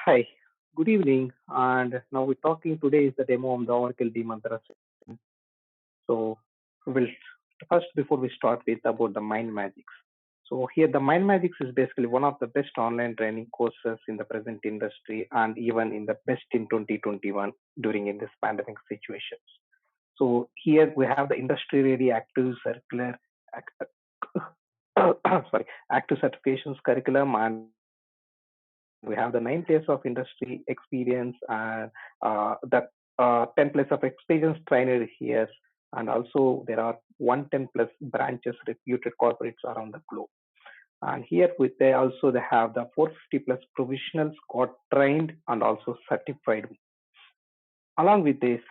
Hi, good evening. And now we're talking today is the demo of the Oracle Demantra system. So we'll first before we start with about the Mind Magics. So here the Mind Magics is basically one of the best online training courses in the present industry and even in the best in 2021 during in this pandemic situations. So here we have the industry ready active circular act- sorry active certifications curriculum, and we have the 9 years of industry experience and the 10 plus of experience trainer here, and also there are 110 plus branches reputed corporates around the globe. And here with they have the 450 plus professionals got trained and also certified. Along with this,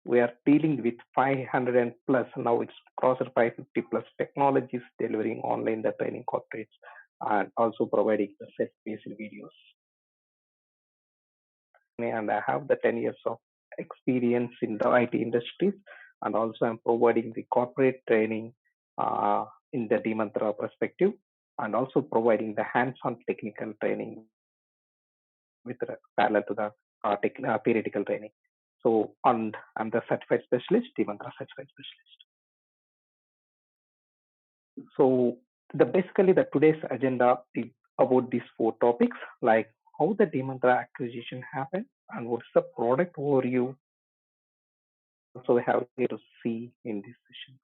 we are dealing with 500 and plus, now it's crossed 550 plus technologies delivering online the training corporates and also providing the set-based videos. And I have the 10 years of experience in the IT industries, and also I'm providing the corporate training in the Demantra perspective, and also providing the hands-on technical training with parallel to the theoretical training. So, and I'm the certified specialist, Demantra certified specialist. So, the basically the today's agenda is about these 4 topics, like how the Demantra acquisition happened and what's the product overview. So we have here to see in these sessions.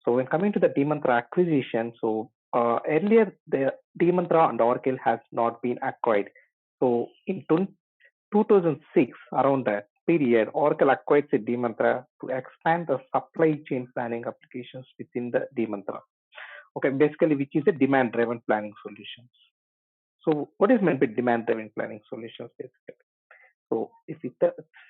So when coming to the Demantra acquisition, so earlier the Demantra and Oracle has not been acquired. So in 2006, around that period, Oracle acquired the Demantra to expand the supply chain planning applications within the Demantra. Okay, basically, which is a demand-driven planning solutions. So what is meant by demand-driven planning solutions, basically? So if we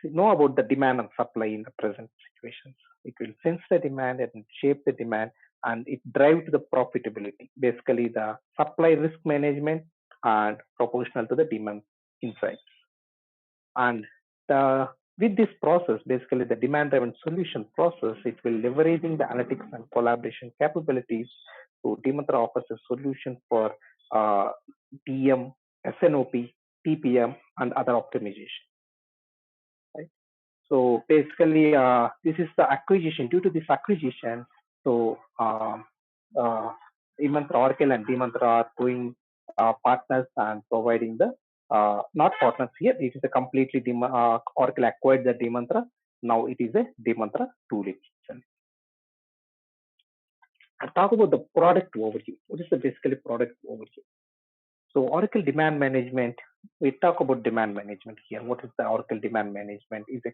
know about the demand and supply in the present situations, it will sense the demand and shape the demand, and it drives the profitability. Basically, the supply risk management and proportional to the demand insights. And with this process, basically the demand-driven solution process, it will leveraging the analytics and collaboration capabilities. So Demantra offers a solution for DM, SNOP, TPM, and other optimization. Right? So basically, this is the acquisition. Due to this acquisition, so uh, Demantra Oracle and Demantra are going partners and providing the not partners here. It is a completely Oracle acquired the Demantra. Now it is a Demantra tool itself. I'll talk about the product overview. What is the basically product overview? So Oracle Demand Management, we talk about demand management here. What is the Oracle Demand Management? It's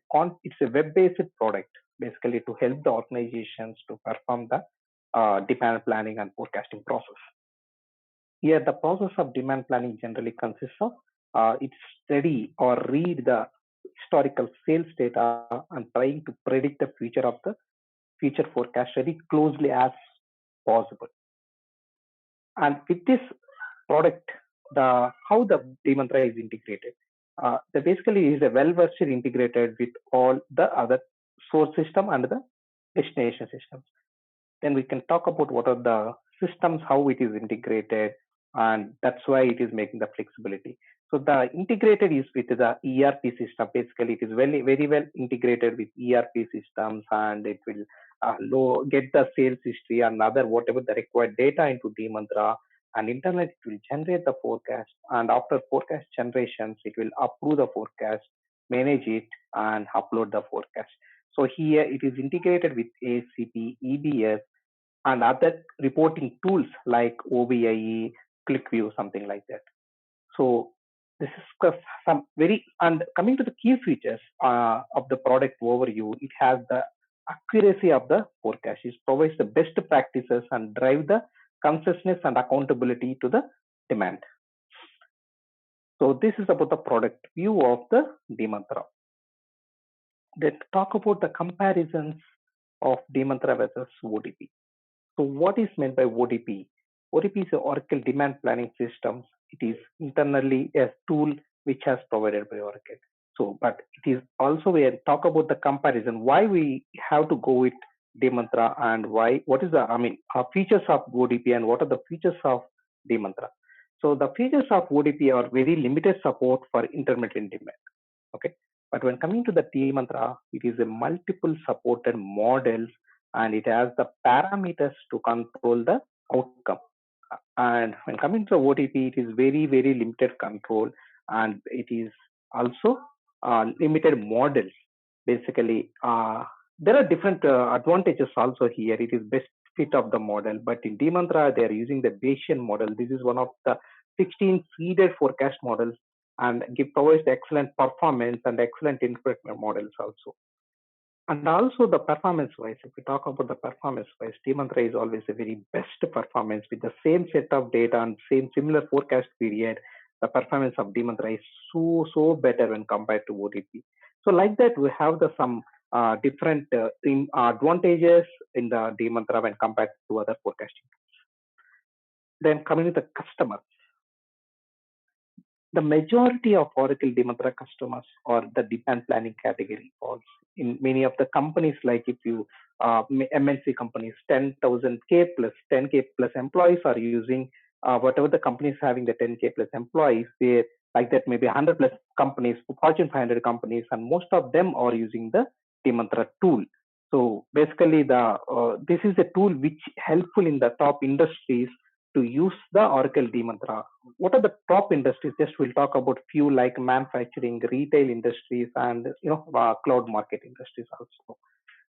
a web-based product, basically to help the organizations to perform the demand planning and forecasting process. Here, the process of demand planning generally consists of it study or read the historical sales data and trying to predict the future of the future forecast very closely as possible. And with this product, the how the Demantra is integrated. The basically is a well-versed integrated with all the other source system and the destination systems. Then we can talk about what are the systems, how it is integrated, and that's why it is making the flexibility. So the integrated is with the ERP system. Basically, it is very well integrated with ERP systems, and it will get the sales history and other whatever the required data into Demantra, and internally it will generate the forecast, and after forecast generations it will approve the forecast, manage it, and upload the forecast. So here it is integrated with ACP, EBS, and other reporting tools like OBIE, ClickView, something like that. So this is some very, and coming to the key features of the product overview, it has the accuracy of the forecast. It provides the best practices and drive the consciousness and accountability to the demand. So this is about the product view of the Demantra. Let's talk about the comparisons of Demantra versus ODP. So what is meant by ODP? ODP is the Oracle Demand Planning System. It is internally a tool which has provided by Oracle. So, but it is also we talk about the comparison, why we have to go with Demantra and why, what is the, features of ODP and what are the features of Demantra. So the features of ODP are very limited support for intermittent demand. Okay, but when coming to the T Mantra, it is a multiple supported models and it has the parameters to control the outcome. And when coming to OTP, it is very limited control and it is also limited models. Basically, there are different advantages also here. It is best fit of the model, but in Demantra, they are using the Bayesian model. This is one of the 16 seeded forecast models and provides excellent performance and excellent input models also. And also the performance wise, if we talk about the performance wise, T-Mantra is always a very best performance with the same set of data and similar forecast period. The performance of D-Mantra is so better when compared to OTP. So like that, we have the some different advantages in the D-Mantra when compared to other forecasting. Then coming to the customer, the majority of Oracle Demantra customers are the demand planning category falls in many of the companies, like if you MNC companies, 10,000K plus 10K plus employees are using whatever the companies having the 10K plus employees, they like that maybe 100 plus companies, Fortune 500 companies, and most of them are using the Demantra tool. So basically, this is a tool which helpful in the top industries to use the Oracle Demantra. What are the top industries? Just we'll talk about few like manufacturing, retail industries, and cloud market industries also.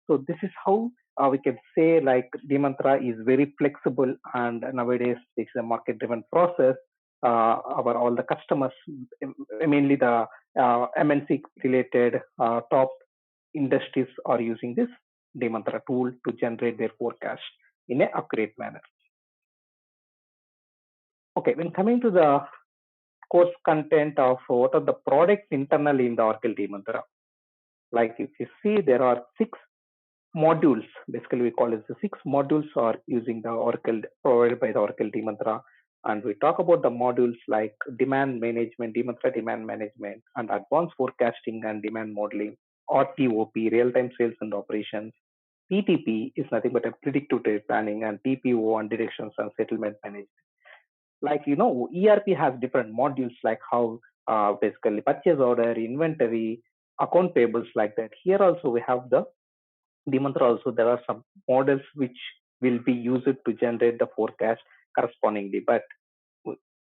So this is how we can say like Demantra is very flexible, and nowadays it's a market-driven process. Our all the customers, mainly the MNC related top industries, are using this Demantra tool to generate their forecast in an accurate manner. Okay, when coming to the course content of what are the products internally in the Oracle Demantra, like if you see there are 6 modules, basically we call it the 6 modules are using the Oracle provided by the Oracle Demantra. And we talk about the modules like demand management, Demantra demand management, and advanced forecasting and demand modeling, RTOP, real-time sales and operations. PTP is nothing but a predictive trade planning, and TPO and directions and settlement management. Like ERP has different modules like how basically purchase order, inventory, account payables, like that. Here also we have the Demantra also, there are some models which will be used to generate the forecast correspondingly, but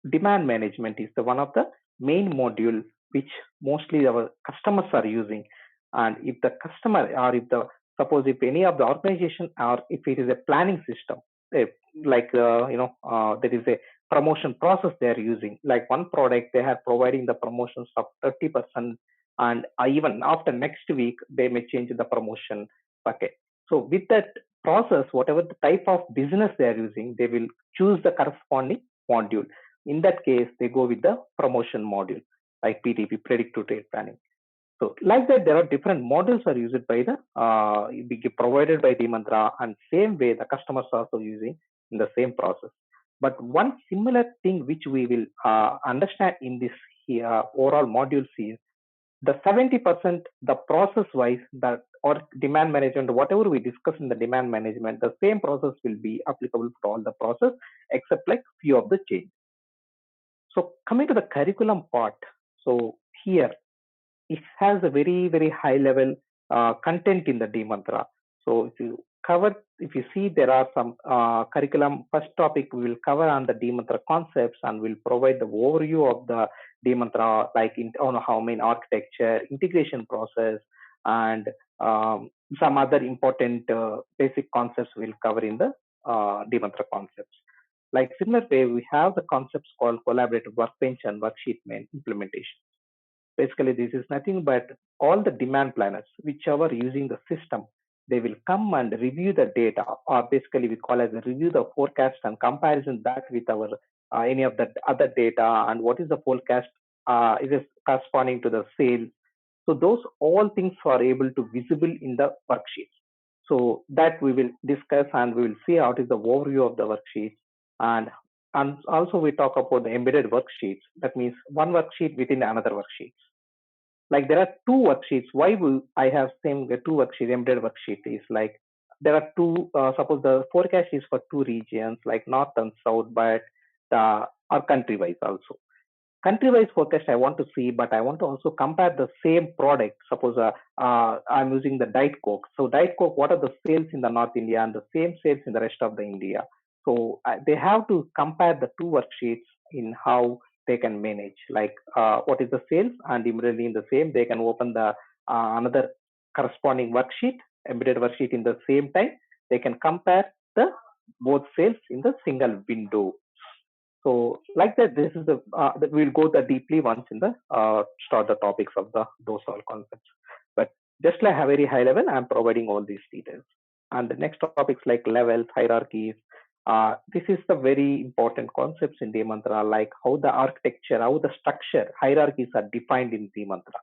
demand management is the one of the main module which mostly our customers are using. And if the customer, or if the suppose if any of the organization, or if it is a planning system, like there is a promotion process they are using, like one product they are providing the promotions of 30%, and even after next week they may change the promotion bucket. So with that process, whatever the type of business they are using, they will choose the corresponding module. In that case, they go with the promotion module like PTP, predictive trade planning. So like that, there are different models are used by the provided by Demantra, and same way the customers are also using in the same process. But one similar thing which we will understand in this overall modules is the 70%, the process wise, that or demand management, whatever we discuss in the demand management, the same process will be applicable for all the process except like few of the change. So coming to the curriculum part, so here it has a very high level content in the Demantra. So if you see there are some curriculum, first topic we will cover on the Demantra concepts, and we'll provide the overview of the Demantra, like how main architecture, integration process, and some other important basic concepts we'll cover in the Demantra concepts. Like similar way, we have the concepts called collaborative workbench and worksheet implementation. Basically, this is nothing but all the demand planners, whichever using the system, they will come and review the data, or basically we call as a review the forecast and comparison that with our any of the other data, and what is the forecast is it corresponding to the sales. So those all things are able to visible in the worksheets. So that we will discuss, and we will see how it is the overview of the worksheets. And also we talk about the embedded worksheets. That means one worksheet within another worksheet. Like there are 2 worksheets. Why will I have same 2 worksheets? Embedded worksheet is like there are 2. Suppose the forecast is for 2 regions like north and south, but the or country-wise also. Country-wise forecast I want to see, but I want to also compare the same product. Suppose I'm using the Diet Coke. So Diet Coke, what are the sales in the North India and the same sales in the rest of the India? So they have to compare the two worksheets in how they can manage, like what is the sales, and immediately in the same they can open the another corresponding worksheet, embedded worksheet in the same time. They can compare the both sales in the single window. So like that, this is the we'll go the deeply once in the start the topics of the those all concepts. But just like a very high level, I'm providing all these details. And the next topics like levels, hierarchies. This is the very important concepts in Mantra, like how the architecture, how the structure, hierarchies are defined in Mantra,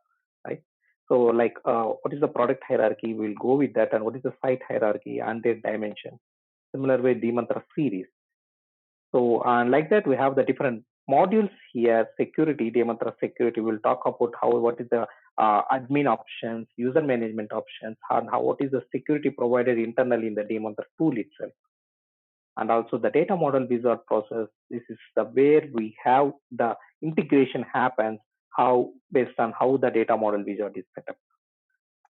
right? So like what is the product hierarchy? We'll go with that, and what is the site hierarchy and their dimension. Similar way, Mantra series. So, and like that, we have the different modules here. Security, Demantra security. We'll talk about what is the admin options, user management options, and what is the security provided internally in the Demantra tool itself. And also the data model wizard process. This is the where we have the integration happens, how based on how the data model wizard is set up.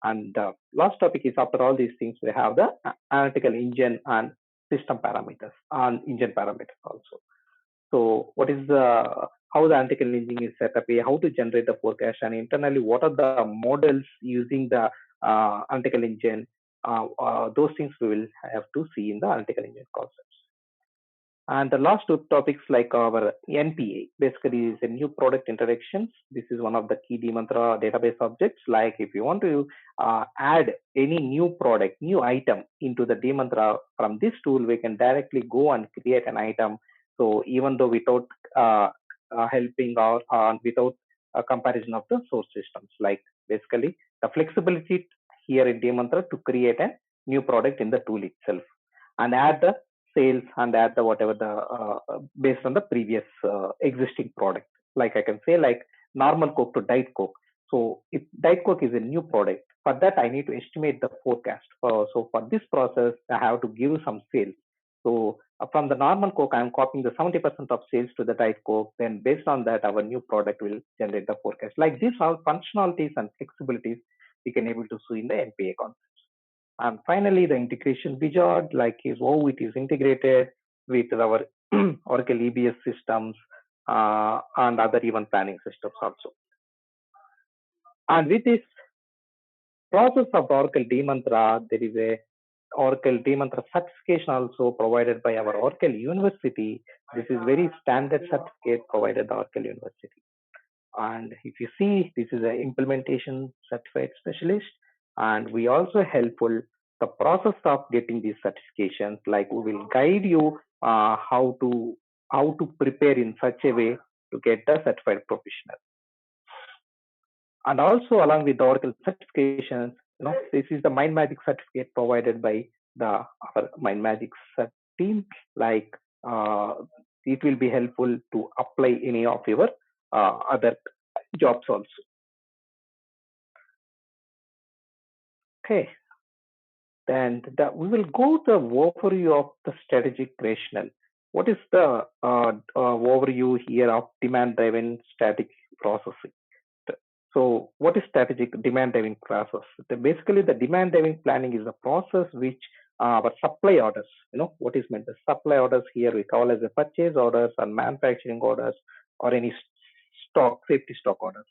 And the last topic is, after all these things, we have the analytical engine and system parameters and engine parameters also. So what is how the analytical engine is set up, how to generate the forecast, and internally what are the models using the analytical engine. Those things we will have to see in the analytical engine concepts. And the last two topics like our NPA basically is a new product introductions. This is one of the key Demantra database objects. Like if you want to add any new product, new item into the Demantra from this tool, we can directly go and create an item. So even though without helping or without a comparison of the source systems, like basically the flexibility here in Demantra to create a new product in the tool itself and add the sales and add the whatever the based on the previous existing product. Like I can say like normal Coke to Diet Coke. So if Diet Coke is a new product, for that I need to estimate the forecast. So for this process, I have to give some sales. So from the normal Coke, I'm copying the 70% of sales to the Diet Coke. Then based on that, our new product will generate the forecast. Like these all functionalities and flexibilities we can able to see in the NPA concept. And finally, the integration wizard, like is how it is integrated with our Oracle EBS systems and other event planning systems also. And with this process of Oracle Demantra, there is a Oracle Demantra certification also provided by our Oracle University. This is very standard certificate provided by Oracle University. And if you see, this is an implementation certified specialist, and we also helpful the process of getting these certifications. Like we will guide you how to prepare in such a way to get the certified professional. And also along with the Oracle certifications, this is the MindMagic certificate provided by our MindMagic team. Like it will be helpful to apply any of your other jobs also. Okay, then we will go the overview of the strategic rationale. What is the overview here of demand-driven static processing? So what is strategic demand-driven process? Basically, the demand-driven planning is a process which our supply orders, what is meant the supply orders here we call as a purchase orders and manufacturing orders or any safety stock orders,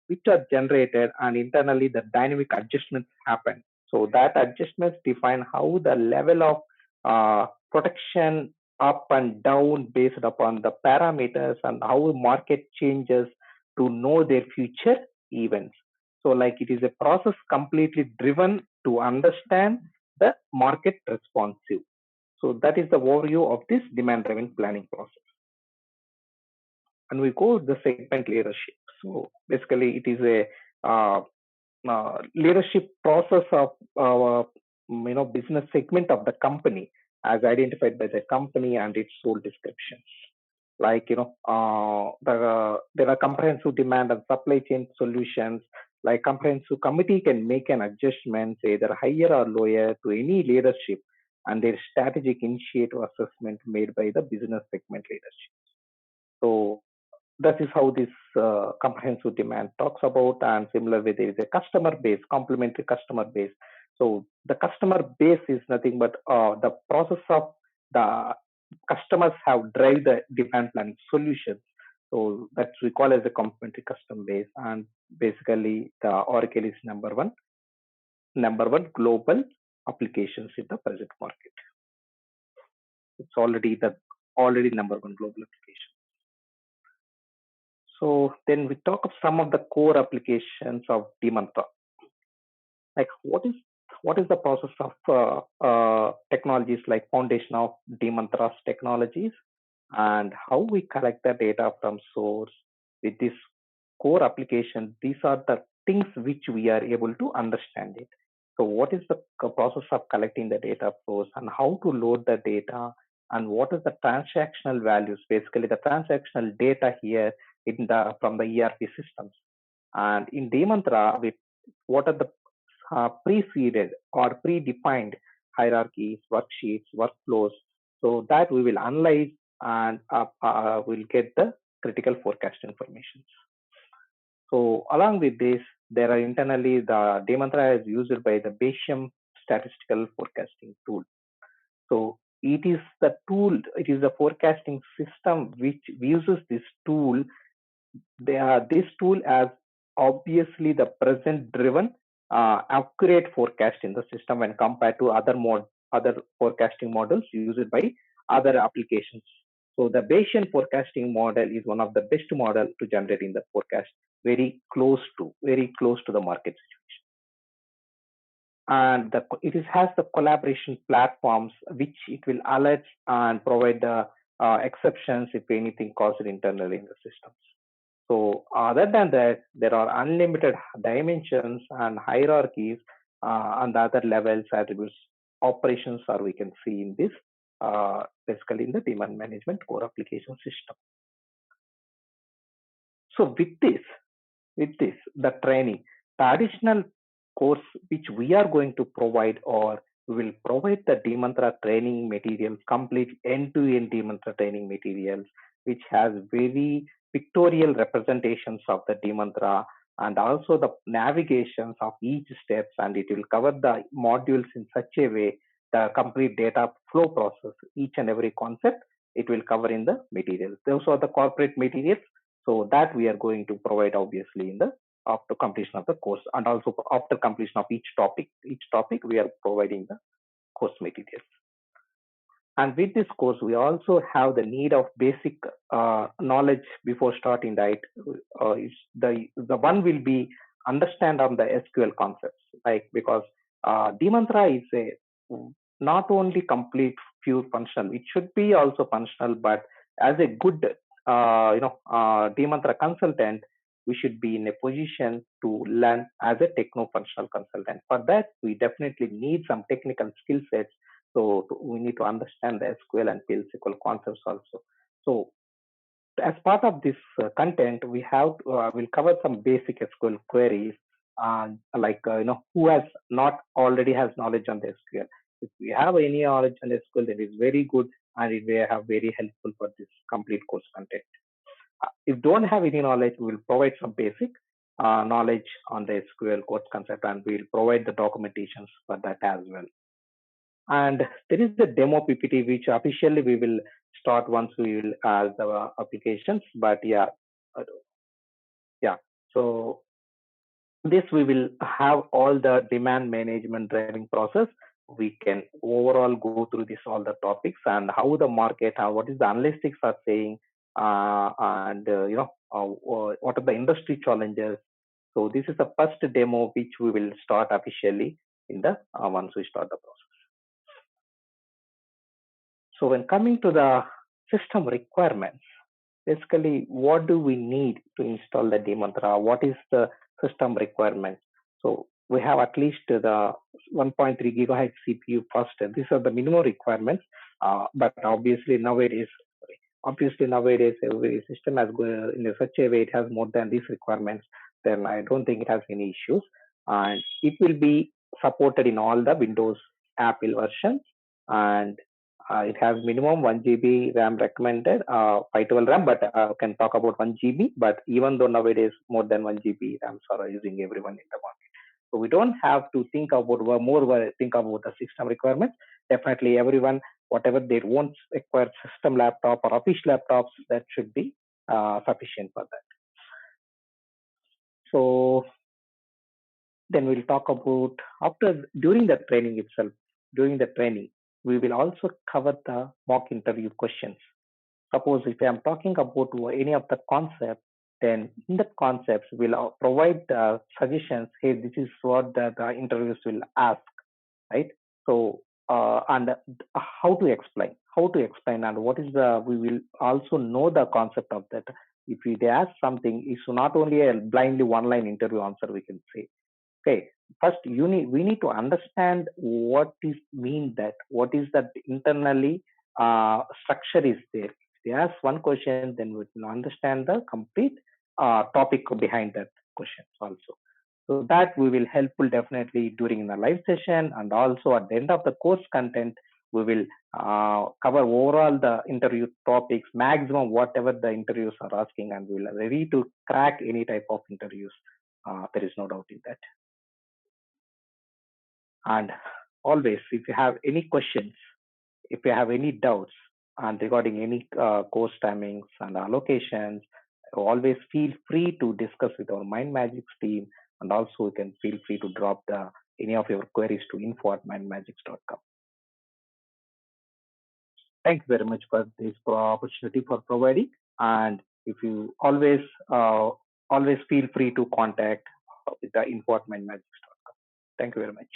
which are generated, and internally the dynamic adjustments happen. So that adjustments define how the level of protection up and down based upon the parameters and how market changes to know their future events. So like it is a process completely driven to understand the market responsive. So that is the overview of this demand driven planning process. And we go to the segment leadership. So basically it is a leadership process of business segment of the company as identified by the company and its role descriptions. Like there are comprehensive demand and supply chain solutions. Like comprehensive committee can make an adjustment either higher or lower to any leadership and their strategic initiative assessment made by the business segment leadership. So that is how this comprehensive demand talks about. And similarly, there is a customer base, complementary customer base. So the customer base is nothing but the process of the customers have drive the demand planning solutions. So that's we call as a complementary customer base. And basically, the Oracle is number one global applications in the present market. It's already number one global application. So then we talk of some of the core applications of dMantra. Like what is the process of technologies like foundation of dMantra's technologies, and how we collect the data from source with this core application. These are the things which we are able to understand it. So what is the process of collecting the data source, and how to load the data, and what is the transactional values, basically the transactional data here in the from the ERP systems. And in dMantra, what are the preceded or predefined hierarchies, worksheets, workflows, so that we will analyze and we'll get the critical forecast information. So along with this, there are internally the dMantra is used by the Bayesian statistical forecasting tool. So it is the tool, it is the forecasting system which uses this tool. This tool as obviously the present driven accurate forecast in the system when compared to other forecasting models used by other applications. So the Bayesian forecasting model is one of the best model to generating the forecast, very close to the market situation. And it has the collaboration platforms which it will alert and provide the exceptions if anything caused internally in the systems. So other than that, there are unlimited dimensions and hierarchies on the other levels, attributes, operations, or we can see in this basically in the demand management core application system. So with this, the training, the additional course which we are going to provide, or we will provide the dMantra training materials, complete end-to-end dMantra training materials, which has very pictorial representations of the dMantra and also the navigations of each steps, and it will cover the modules in such a way the complete data flow process, each and every concept it will cover in the materials. Those are the corporate materials. So that we are going to provide obviously in the after completion of the course, and also after completion of each topic we are providing the course materials. And with this course, we also have the need of basic knowledge before starting that. The one will be understand on the SQL concepts, like because dMantra is a not only complete pure functional, it should be also functional, but as a good dMantra consultant, we should be in a position to learn as a techno-functional consultant. For that, we definitely need some technical skill sets. So we need to understand the SQL and PL SQL concepts also. So as part of this content, we'll cover some basic SQL queries, who has not already has knowledge on the SQL. If we have any knowledge on SQL, then it's very good, and it will have very helpful for this complete course content. If don't have any knowledge, we will provide some basic knowledge on the SQL course concept, and we'll provide the documentations for that as well. And there is the demo PPT, which officially we will start once we will add the applications. But yeah. So this we will have all the demand management driving process. We can overall go through this all the topics and how the market, what is the analytics are saying, and what are the industry challenges. So this is the first demo which we will start officially in the once we start the process. So when coming to the system requirements, basically what do we need to install the dMantra? What is the system requirement? So we have at least the 1.3 gigahertz CPU first. These are the minimum requirements. But obviously nowadays every system has going in such a way it has more than these requirements. Then I don't think it has any issues, and it will be supported in all the Windows Apple versions, and It has minimum 1 GB RAM recommended, 512 RAM, but can talk about 1 GB. But even though nowadays more than 1 GB RAMs are using everyone in the market. So we don't have to think about think about the system requirements. Definitely everyone, whatever they want require system laptop or office laptops, that should be sufficient for that. So then we'll talk about during the training itself. During the training, we will also cover the mock interview questions. Suppose if I am talking about any of the concept, then in the concepts we'll provide suggestions. Hey, this is what the interviews will ask, right? So and how to explain, and what is the we will also know the concept of that. If they ask something, it's not only a blindly one line interview answer we can say. Okay, first we need to understand what is mean that what is that internally structure is there. If they ask one question, then we will understand the complete topic behind that question also. So that we will helpful definitely during the live session, and also at the end of the course content we will cover overall the interview topics, maximum whatever the interviews are asking, and we will ready to crack any type of interviews. There is no doubt in that. And always, if you have any questions, if you have any doubts and regarding any course timings and allocations, always feel free to discuss with our Mind Magics team. And also, you can feel free to drop any of your queries to info@mindmagics.com. Thank you very much for this opportunity for providing. And if you always feel free to contact with the info@mindmagics.com. Thank you very much.